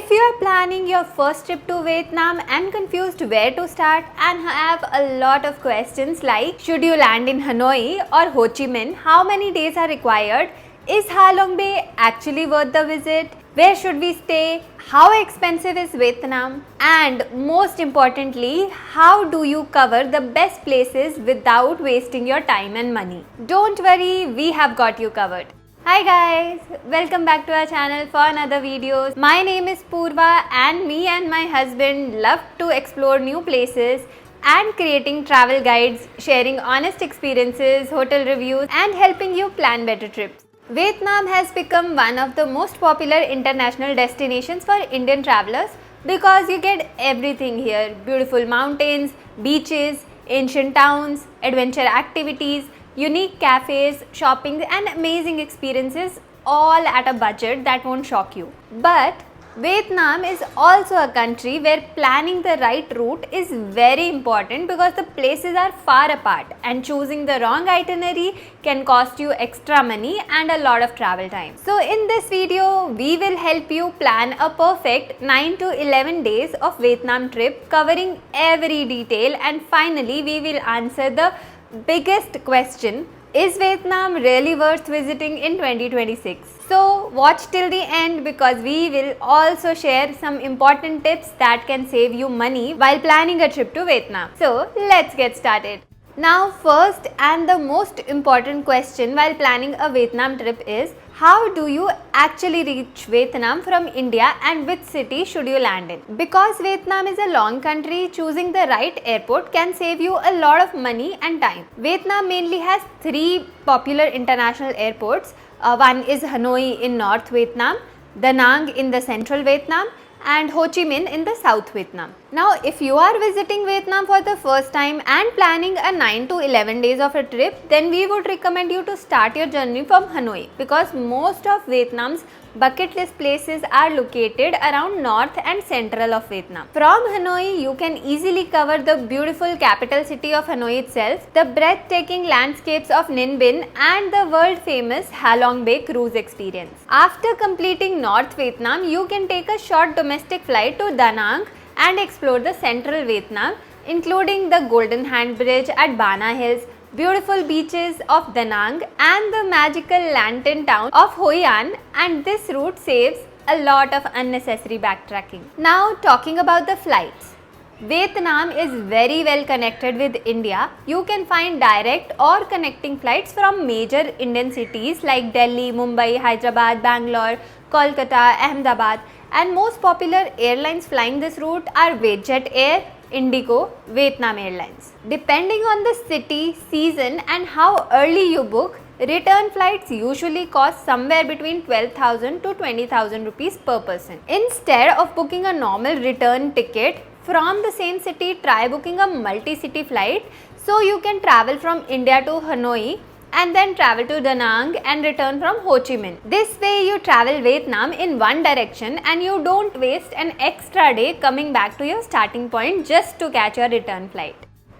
If you are planning your first trip to Vietnam and confused where to start and have a lot of questions like should you land in Hanoi or Ho Chi Minh, how many days are required, is Ha Long Bay actually worth the visit, where should we stay, how expensive is Vietnam, and most importantly, how do you cover the best places without wasting your time and money? Don't worry, we have got you covered. Hi guys, welcome back to our channel for another video. My name is Purva and me and my husband love to explore new places and creating travel guides, sharing honest experiences, hotel reviews and helping you plan better trips. Vietnam has become one of the most popular international destinations for Indian travelers because you get everything here. Beautiful mountains, beaches, ancient towns, adventure activities, unique cafes, shopping and amazing experiences all at a budget that won't shock you. But Vietnam is also a country where planning the right route is very important because the places are far apart and choosing the wrong itinerary can cost you extra money and a lot of travel time. So in this video, we will help you plan a perfect 9 to 11 days of Vietnam trip covering every detail, and finally we will answer the biggest question: is Vietnam really worth visiting in 2026? So watch till the end because we will also share some important tips that can save you money while planning a trip to Vietnam. So let's get started. Now first and the most important question while planning a Vietnam trip is, how do you actually reach Vietnam from India and which city should you land in? Because Vietnam is a long country, choosing the right airport can save you a lot of money and time. Vietnam mainly has three popular international airports. One is Hanoi in North Vietnam, Da Nang in the Central Vietnam and Ho Chi Minh in the South Vietnam. Now if you are visiting Vietnam for the first time and planning a 9 to 11 days of a trip, then we would recommend you to start your journey from Hanoi because most of Vietnam's bucket list places are located around north and central of Vietnam. From Hanoi, you can easily cover the beautiful capital city of Hanoi itself, the breathtaking landscapes of Ninh Binh and the world famous Ha Long Bay cruise experience. After completing North Vietnam, you can take a short domestic flight to Da Nang and explore the central Vietnam, including the Golden Hand Bridge at Bana Hills, beautiful beaches of Da Nang and the magical lantern town of Hoi An, and this route saves a lot of unnecessary backtracking. Now talking about the flights. Vietnam is very well connected with India. You can find direct or connecting flights from major Indian cities like Delhi, Mumbai, Hyderabad, Bangalore, Kolkata, Ahmedabad, and most popular airlines flying this route are Vietjet Air, Indigo, Vietnam Airlines. Depending on the city, season and how early you book, return flights usually cost somewhere between 12,000 to 20,000 rupees per person. Instead of booking a normal return ticket from the same city, try booking a multi-city flight so you can travel from India to Hanoi and then travel to Da Nang and return from Ho Chi Minh. This way you travel Vietnam in one direction and you don't waste an extra day coming back to your starting point just to catch your return flight.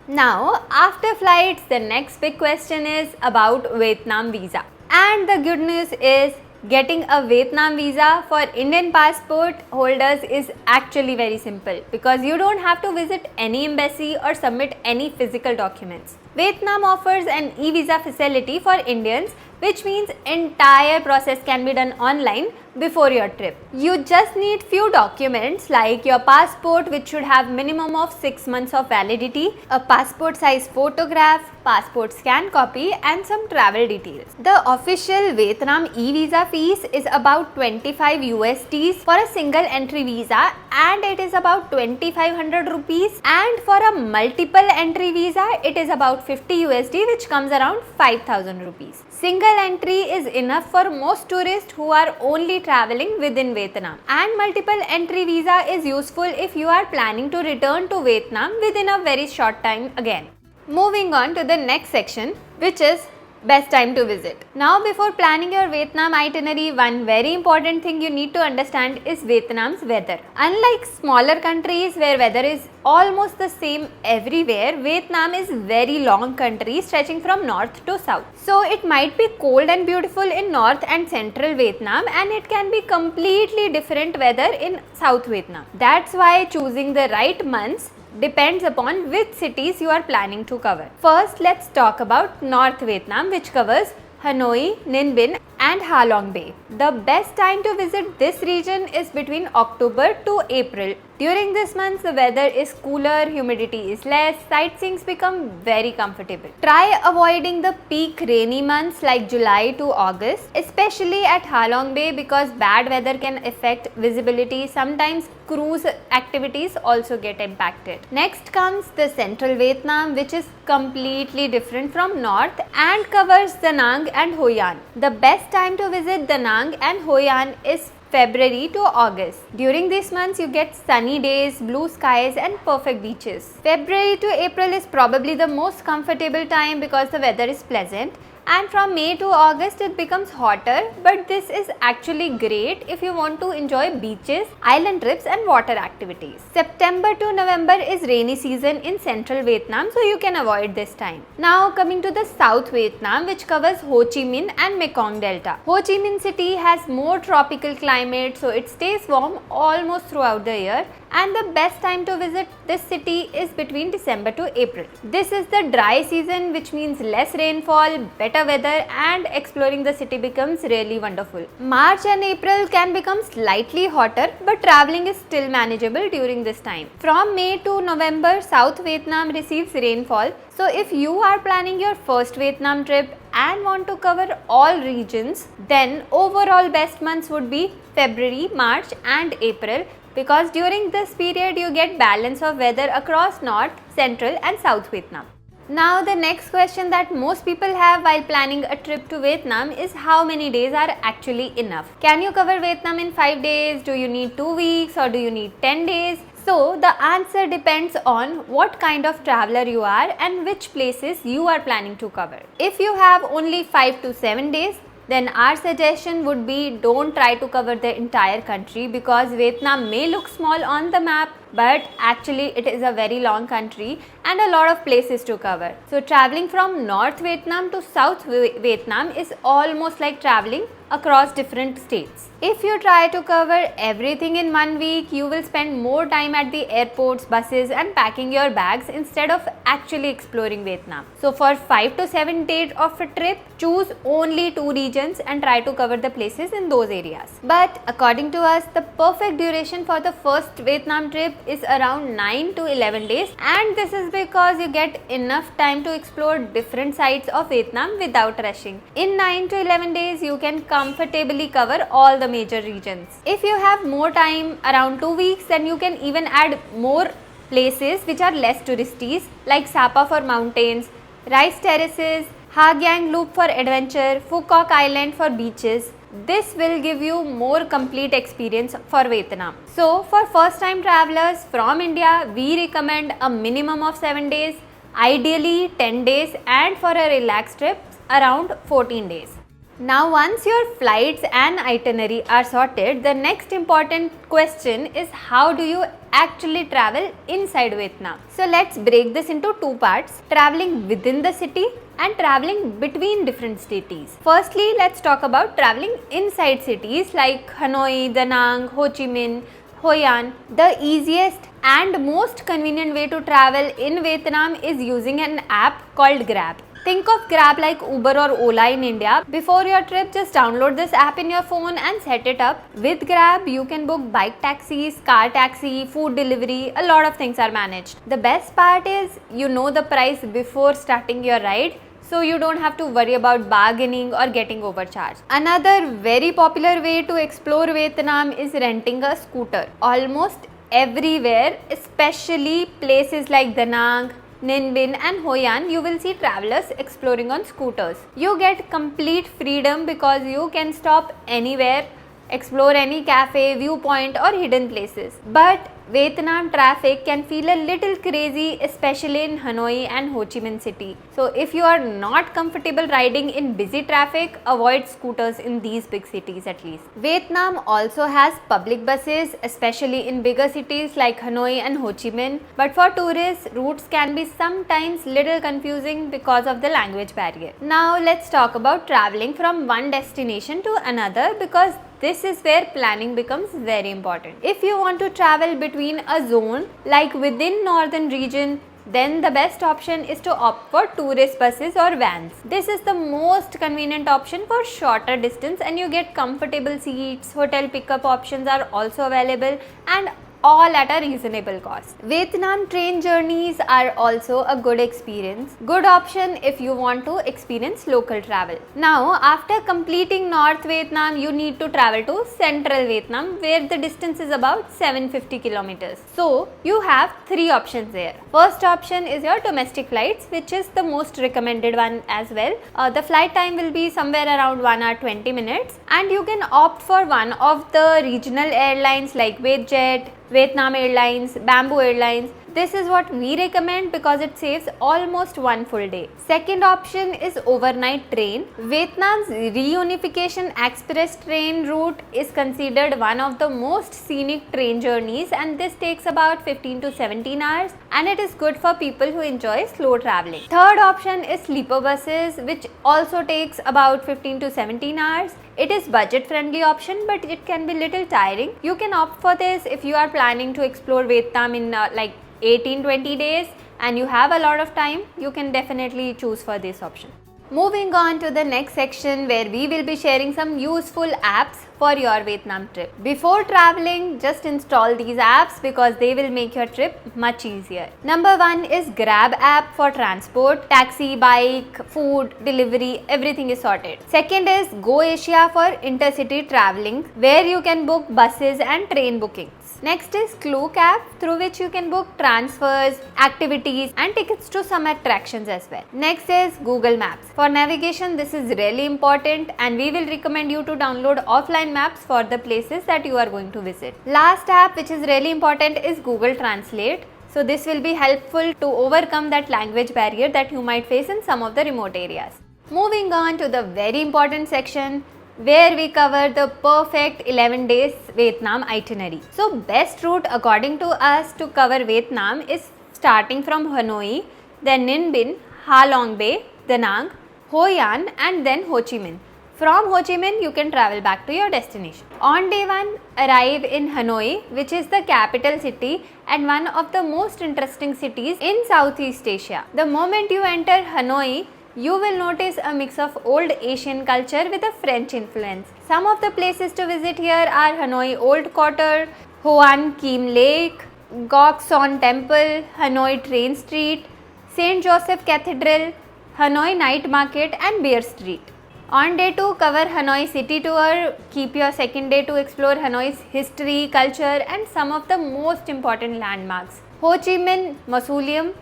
Now after flights, the next big question is about Vietnam visa. And the good news is, getting a Vietnam visa for Indian passport holders is actually very simple because you don't have to visit any embassy or submit any physical documents. Vietnam offers an e-visa facility for Indians, which means entire process can be done online before your trip. You just need few documents like your passport, which should have minimum of 6 months of validity, a passport size photograph, passport scan copy and some travel details. The official Vietnam e-visa fees is about 25 USDs for a single entry visa and it is about 2500 rupees, and for a multiple entry visa it is about 50 USD, which comes around 5000 rupees. Single entry is enough for most tourists who are only traveling within Vietnam, and multiple entry visa is useful if you are planning to return to Vietnam within a very short time again. Moving on to the next section, which is best time to visit. Now before planning your Vietnam itinerary, one very important thing you need to understand is Vietnam's weather. Unlike smaller countries where weather is almost the same everywhere, Vietnam is very long country stretching from north to south. So it might be cold and beautiful in north and central Vietnam, and it can be completely different weather in South Vietnam. That's why choosing the right months depends upon which cities you are planning to cover. First, let's talk about North Vietnam, which covers Hanoi, Ninh Binh and Ha Long Bay. The best time to visit this region is between October to April. During this month, the weather is cooler, humidity is less, sightseeing become very comfortable. Try avoiding the peak rainy months like July to August, especially at Ha Long Bay, because bad weather can affect visibility. Sometimes cruise activities also get impacted. Next comes the Central Vietnam, which is completely different from North and covers Da Nang and Hoi An. The best time to visit Da Nang and Hoi An is February to August. During these months, you get sunny days, blue skies and perfect beaches. February to April is probably the most comfortable time because the weather is pleasant. And from May to August it becomes hotter, but this is actually great if you want to enjoy beaches, island trips and water activities. September to November is rainy season in central Vietnam, so you can avoid this time. Now coming to the South Vietnam, which covers Ho Chi Minh and Mekong Delta. Ho Chi Minh city has more tropical climate, so it stays warm almost throughout the year. And the best time to visit this city is between December to April. This is the dry season, which means less rainfall, better weather and exploring the city becomes really wonderful. March and April can become slightly hotter, but traveling is still manageable during this time. From May to November, South Vietnam receives rainfall. So if you are planning your first Vietnam trip and want to cover all regions, then overall best months would be February, March and April, because during this period you get balance of weather across North, Central and South Vietnam. Now the next question that most people have while planning a trip to Vietnam is how many days are actually enough. Can you cover Vietnam in 5 days? Do you need 2 weeks or do you need 10 days? So the answer depends on what kind of traveler you are and which places you are planning to cover. If you have only 5 to 7 days, then our suggestion would be don't try to cover the entire country, because Vietnam may look small on the map, but actually it is a very long country and a lot of places to cover. So traveling from North Vietnam to South Vietnam is almost like traveling across different states. If you try to cover everything in 1 week, you will spend more time at the airports, buses and packing your bags instead of actually exploring Vietnam. So for 5 to 7 days of a trip, choose only 2 regions and try to cover the places in those areas. But according to us, the perfect duration for the first Vietnam trip is around 9 to 11 days, and this is because you get enough time to explore different sides of Vietnam without rushing. In 9 to 11 days, you can comfortably cover all the major regions. If you have more time, around 2 weeks, then you can even add more places which are less touristy, like Sapa for mountains, Rice Terraces, Ha Giang Loop for adventure, Phu Quoc Island for beaches. This will give you more complete experience for Vietnam. So for first time travelers from India, we recommend a minimum of 7 days, ideally 10 days, and for a relaxed trip around 14 days. Now once your flights and itinerary are sorted, the next important question is how do you actually travel inside Vietnam. So let's break this into 2 parts: traveling within the city and traveling between different cities. Firstly, let's talk about traveling inside cities like Hanoi, Da Nang, Ho Chi Minh, Hoi An. The easiest and most convenient way to travel in Vietnam is using an app called Grab. Think of Grab like Uber or Ola in India. Before your trip, just download this app in your phone and set it up. With Grab, you can book bike taxis, car taxi, food delivery, a lot of things are managed. The best part is you know the price before starting your ride, so you don't have to worry about bargaining or getting overcharged. Another very popular way to explore Vietnam is renting a scooter. Almost everywhere, especially places like Da Nang, Ninh Binh and Hoi An, you will see travelers exploring on scooters. You get complete freedom because you can stop anywhere, explore any cafe, viewpoint or hidden places. But Vietnam traffic can feel a little crazy, especially in Hanoi and Ho Chi Minh City. So if you are not comfortable riding in busy traffic, avoid scooters in these big cities at least. Vietnam also has public buses, especially in bigger cities like Hanoi and Ho Chi Minh. But for tourists, routes can be sometimes little confusing because of the language barrier. Now let's talk about traveling from one destination to another, because this is where planning becomes very important. If you want to travel between a zone like within northern region, then the best option is to opt for tourist buses or vans. This is the most convenient option for shorter distance, and you get comfortable seats. Hotel pickup options are also available, and all at a reasonable cost. Vietnam train journeys are also a good experience. Good option if you want to experience local travel. Now, after completing North Vietnam, you need to travel to Central Vietnam, where the distance is about 750 kilometers. So, you have three options there. First option is your domestic flights, which is the most recommended one as well. The flight time will be somewhere around 1 hour 20 minutes, and you can opt for one of the regional airlines like Vietjet, Vietnam Airlines, Bamboo Airlines. This is what we recommend because it saves almost one full day. Second option is overnight train. Vietnam's reunification express train route is considered one of the most scenic train journeys, and this takes about 15 to 17 hours, and it is good for people who enjoy slow traveling. Third option is sleeper buses, which also takes about 15 to 17 hours. It is budget friendly option, but it can be little tiring. You can opt for this if you are planning to explore Vietnam in like 18-20 days and you have a lot of time. You can definitely choose for this option. Moving on to the next section, where we will be sharing some useful apps for your Vietnam trip. Before traveling, just install these apps because they will make your trip much easier. Number one is Grab app for transport, taxi, bike, food, delivery, everything is sorted. Second is Go Asia for intercity traveling, where you can book buses and train bookings. Next is Klook app, through which you can book transfers, activities and tickets to some attractions as well. Next is Google Maps. For navigation, this is really important, and we will recommend you to download offline maps for the places that you are going to visit. Last app which is really important is Google Translate. So this will be helpful to overcome that language barrier that you might face in some of the remote areas. Moving on to the very important section, where we cover the perfect 11 days Vietnam itinerary. So best route according to us to cover Vietnam is starting from Hanoi, then Ninh Binh, Ha Long Bay, Da Nang, Hoi An and then Ho Chi Minh. From Ho Chi Minh, you can travel back to your destination. On day 1, arrive in Hanoi, which is the capital city and one of the most interesting cities in Southeast Asia. The moment you enter Hanoi, you will notice a mix of old Asian culture with a French influence. Some of the places to visit here are Hanoi Old Quarter, Hoan Kiem Lake, Gok Son Temple, Hanoi Train Street, St. Joseph Cathedral, Hanoi Night Market and Bear Street. On day 2, cover Hanoi City Tour. Keep your second day to explore Hanoi's history, culture and some of the most important landmarks. Ho Chi Minh Mausoleum,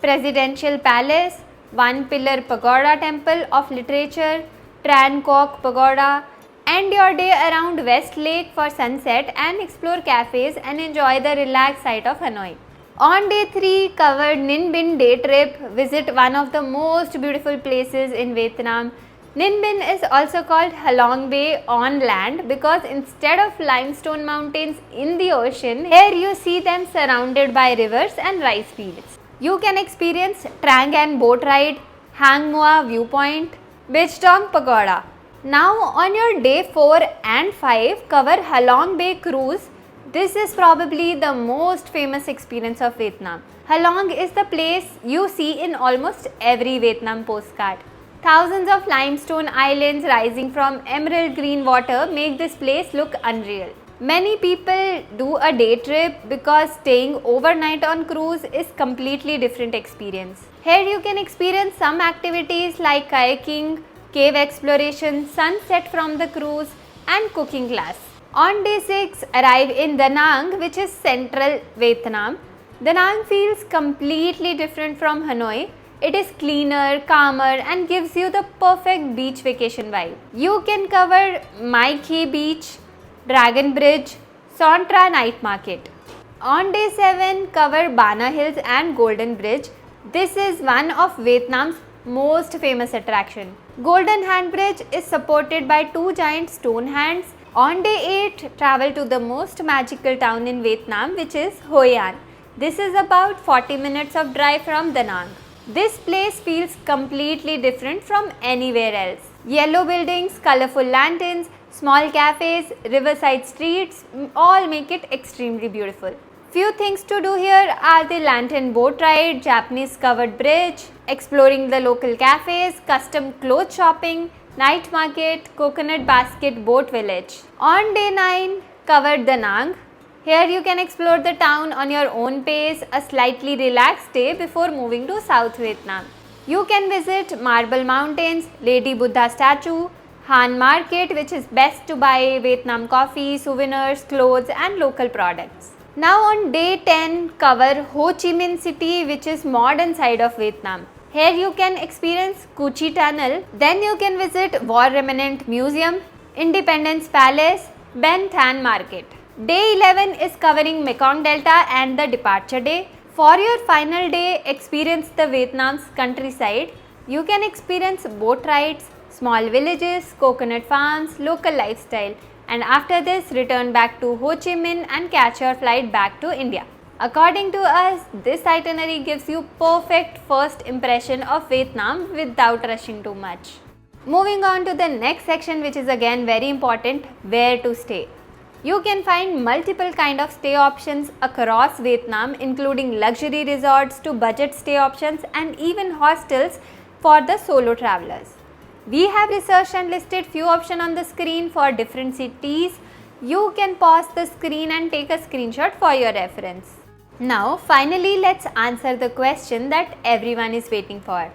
Presidential Palace, One Pillar Pagoda Temple of Literature, Tran Kok Pagoda. End your day around West Lake for sunset and explore cafes and enjoy the relaxed side of Hanoi. On day 3, cover Ninh Binh day trip. Visit one of the most beautiful places in Vietnam. Ninh Binh is also called Ha Long Bay on land because instead of limestone mountains in the ocean, here you see them surrounded by rivers and rice fields. You can experience Trang An boat ride, Hang Mua viewpoint, Beach Dong Pagoda. Now on your day 4 and 5, cover Ha Long Bay cruise. This is probably the most famous experience of Vietnam. Ha Long is the place you see in almost every Vietnam postcard. Thousands of limestone islands rising from emerald green water make this place look unreal. Many people do a day trip because staying overnight on cruise is completely different experience. Here you can experience some activities like kayaking, cave exploration, sunset from the cruise and cooking class. On day 6, arrive in Da Nang, which is central Vietnam. Da Nang feels completely different from Hanoi. It is cleaner, calmer and gives you the perfect beach vacation vibe. You can cover Mai Khe Beach, Dragon Bridge, Son Tra Night Market. On day 7, cover Bana Hills and Golden Bridge. This is one of Vietnam's most famous attraction. Golden Hand Bridge is supported by two giant stone hands. On day 8, travel to the most magical town in Vietnam, which is Hoi An. This is about 40 minutes of drive from Da Nang. This place feels completely different from anywhere else. Yellow buildings, colorful lanterns, small cafes, riverside streets all make it extremely beautiful. Few things to do here are the lantern boat ride, Japanese covered bridge, exploring the local cafes, custom clothes shopping, night market, coconut basket boat village. On day 9, cover Da Nang. Here you can explore the town on your own pace, a slightly relaxed day before moving to South Vietnam. You can visit Marble Mountains, Lady Buddha statue, Han Market, which is best to buy Vietnam coffee, souvenirs, clothes and local products. Now on day 10, cover Ho Chi Minh City, which is modern side of Vietnam. Here you can experience Cu Chi Tunnel, then you can visit War Remnant Museum, Independence Palace, Ben Thanh Market. Day 11 is covering Mekong Delta and the departure day. For your final day, experience the Vietnam's countryside. You can experience boat rides, small villages, coconut farms, local lifestyle, and after this return back to Ho Chi Minh and catch your flight back to India. According to us, this itinerary gives you perfect first impression of Vietnam without rushing too much. Moving on to the next section, which is again very important, where to stay. You can find multiple kind of stay options across Vietnam, including luxury resorts to budget stay options and even hostels for the solo travelers. We have researched and listed few options on the screen for different cities. You can pause the screen and take a screenshot for your reference. Now finally let's answer the question that everyone is waiting for.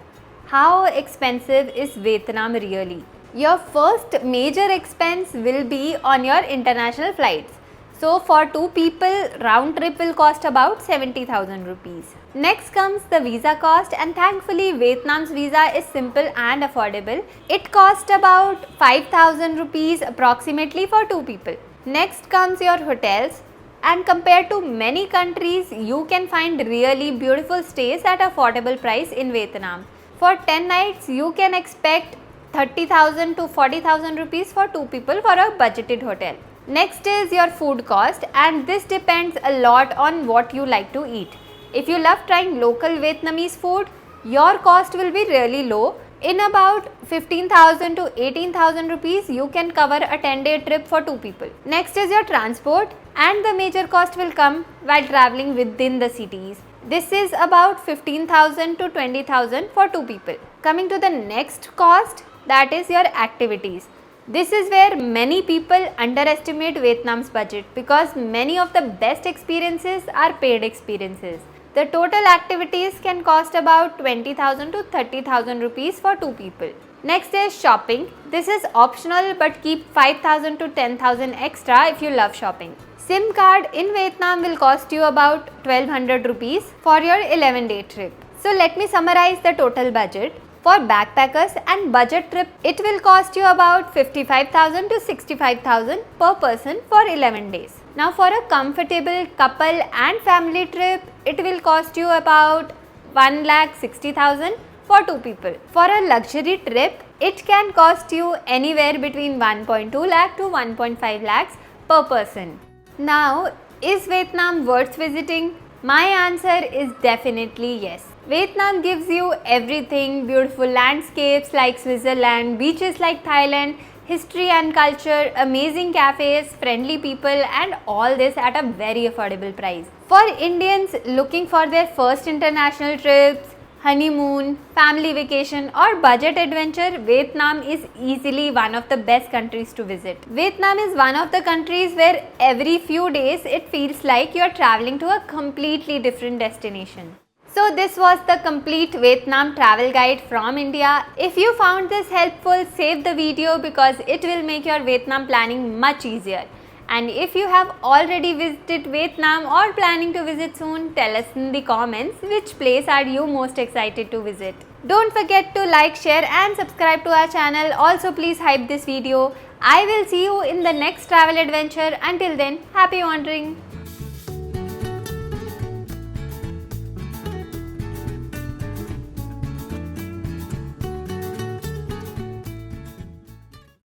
How expensive is Vietnam really? Your first major expense will be on your international flights. So for two people, round trip will cost about 70,000 rupees. Next comes the visa cost, and thankfully Vietnam's visa is simple and affordable. It costs about 5,000 rupees approximately for two people. Next comes your hotels, and compared to many countries, you can find really beautiful stays at affordable price in Vietnam. For 10 nights, you can expect 30,000 to 40,000 rupees for two people for a budgeted hotel. Next is your food cost, and this depends a lot on what you like to eat. If you love trying local Vietnamese food, your cost will be really low. In about 15,000 to 18,000 rupees, you can cover a 10-day trip for two people. Next is your transport, and the major cost will come while traveling within the cities. This is about 15,000 to 20,000 for two people. Coming to the next cost, that is your activities. This is where many people underestimate Vietnam's budget because many of the best experiences are paid experiences. The total activities can cost about 20,000 to 30,000 rupees for two people. Next is shopping. This is optional but keep 5,000 to 10,000 extra if you love shopping. SIM card in Vietnam will cost you about 1200 rupees for your 11-day trip. So let me summarize the total budget. For backpackers and budget trip, it will cost you about 55,000 to 65,000 per person for 11 days. Now for a comfortable couple and family trip, it will cost you about 1,60,000 for two people. For a luxury trip, it can cost you anywhere between 1.2 lakh to 1.5 lakhs per person. Now, is Vietnam worth visiting? My answer is definitely yes. Vietnam gives you everything: beautiful landscapes like Switzerland, beaches like Thailand, history and culture, amazing cafes, friendly people, and all this at a very affordable price. For Indians looking for their first international trips, honeymoon, family vacation or budget adventure, Vietnam is easily one of the best countries to visit. Vietnam is one of the countries where every few days it feels like you are traveling to a completely different destination. So this was the complete Vietnam travel guide from India. If you found this helpful, save the video because it will make your Vietnam planning much easier. And if you have already visited Vietnam or planning to visit soon, tell us in the comments which place are you most excited to visit. Don't forget to like, share and subscribe to our channel. Also please hype this video. I will see you in the next travel adventure. Until then, happy wandering.